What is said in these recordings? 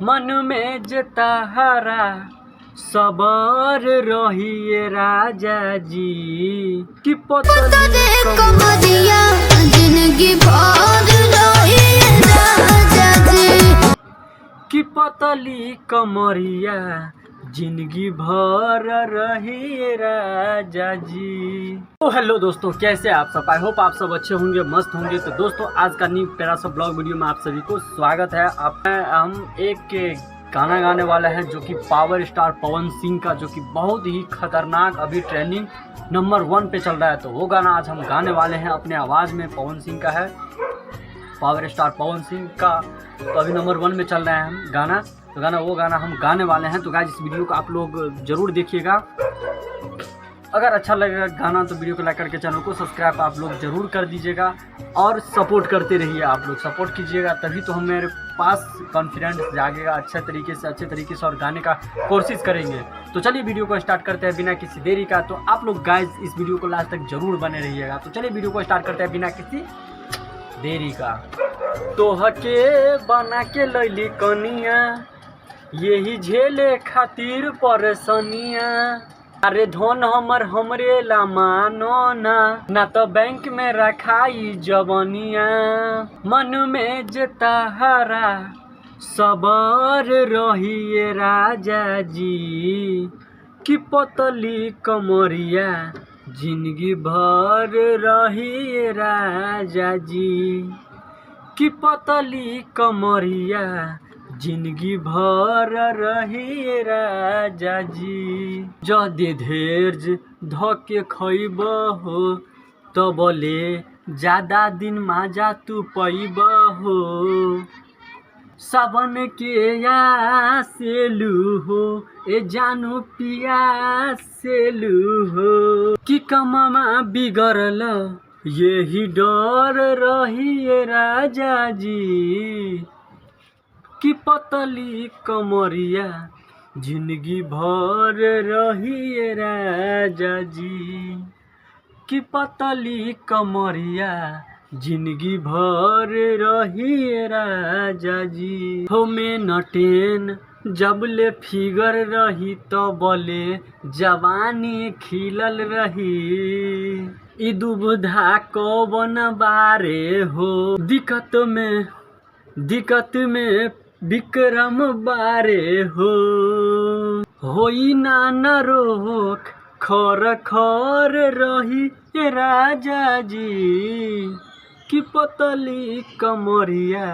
मन में जताहारा सबर रहिए राजा जी कि पतली कमरिया जिंदगी भर रहिए राजा जी कि पतली कमरिया जिंदगी भर रहिए राजा जी। तो हेलो दोस्तों, कैसे आप सब? आई होप आप सब अच्छे होंगे, मस्त होंगे। तो दोस्तों, आज का न्यू प्यारा सा ब्लॉग वीडियो में आप सभी को स्वागत है। हम एक गाना गाने वाले हैं जो कि पावर स्टार पवन सिंह का, जो कि बहुत ही खतरनाक अभी ट्रेंडिंग नंबर 1 पे चल रहा है। तो वो गाना आज हम गाने वाले हैं अपने आवाज़ में। पवन सिंह का है, पावर स्टार पवन सिंह का। तो अभी नंबर 1 में चल रहा है हम गाना। तो वो गाना हम गाने वाले हैं। तो गाइस, इस वीडियो को आप लोग ज़रूर देखिएगा। अगर अच्छा लगेगा गाना तो वीडियो को लाइक करके चैनल को सब्सक्राइब आप लोग ज़रूर कर दीजिएगा और सपोर्ट करते रहिए। आप लोग सपोर्ट कीजिएगा तभी तो हमारे पास कॉन्फिडेंस जागेगा अच्छे तरीके से और गाने का कोशिश करेंगे। तो चलिए वीडियो को स्टार्ट करते हैं बिना किसी देरी का। तो आप लोग गाइस इस वीडियो को लास्ट तक ज़रूर बने रहिएगा। तो चलिए वीडियो को स्टार्ट करते हैं बिना किसी देरी का। तो हके बना के लैली कनिया, यही झेले खातिर परेशानिया। अरे धन हमरे ला मानो ना तो बैंक में रखाई जवनिया। मन में जताहारा सबर रहिए राजा जी कि पतली कमरिया जिंदगी भर रहिए राजा जी कि पतली कमरिया जिंदगी भर रहिए राजा जी। जदि धैर्य धके खैब हो तो बोले ज्यादा दिन माजा तू पैब हो। सावन के या सेलू हो ए जानू पिया सेलू हो कि कममा बिगड़ल यही डर रहिए राजा जी कि पतली कमरिया जिंदगी भर रहिए राजा जी कि पतली कमरिया जिंदगी भर रहिए राजा जी। हो में नटेन जब ले फिगर रही तो बोले जवानी खिलल रही। ई दुबधा कौन बारे हो दिक्कत में विक्रम बारे होई ना न रोक खर रही राजा जी कि पतली कमरिया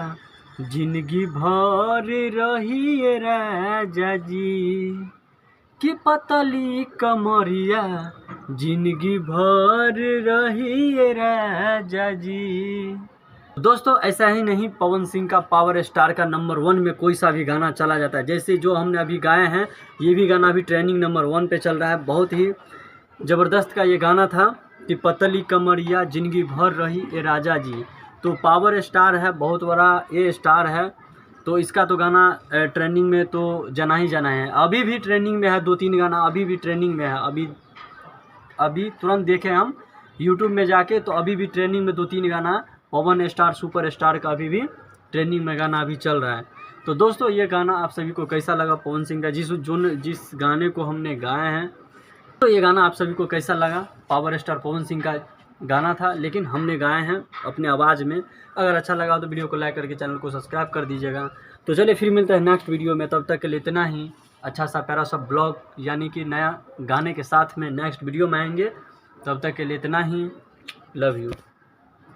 जिंदगी भर रही राजा जी कि पतली कमरिया जिंदगी भर रही राजा जी। दोस्तों, ऐसा ही नहीं, पवन सिंह का पावर स्टार का नंबर 1 में कोई सा भी गाना चला जाता है। जैसे जो हमने अभी गाए हैं, ये भी गाना अभी ट्रेंडिंग नंबर 1 पे चल रहा है। बहुत ही ज़बरदस्त का ये गाना था कि पतली कमरिया जिंदगी भर रही ए राजा जी। तो पावर स्टार है, बहुत बड़ा ये स्टार है। तो इसका तो गाना ट्रेंडिंग में तो जाना ही जाना है। अभी भी ट्रेंडिंग में है, 2-3 गाना अभी भी ट्रेंडिंग में है। अभी तुरंत देखें हम यूट्यूब में जाके, तो अभी भी ट्रेंडिंग में 2-3 गाना पवन स्टार सुपर स्टार का अभी भी ट्रेंडिंग में गाना अभी चल रहा है। तो दोस्तों, ये गाना आप सभी को कैसा लगा? पवन सिंह का जिस गाने को हमने गाए हैं, तो ये गाना आप सभी को कैसा लगा? पावर स्टार पवन सिंह का गाना था, लेकिन हमने गाए हैं अपने आवाज़ में। अगर अच्छा लगा तो वीडियो को लाइक करके चैनल को सब्सक्राइब कर दीजिएगा। तो चलिए फिर मिलते हैं नेक्स्ट वीडियो में। तब तक के लिए इतना ही। अच्छा सा प्यारा सा ब्लॉग यानी कि नया गाने के साथ में नेक्स्ट वीडियो में आएंगे। तब तक के लिए इतना ही। Love you.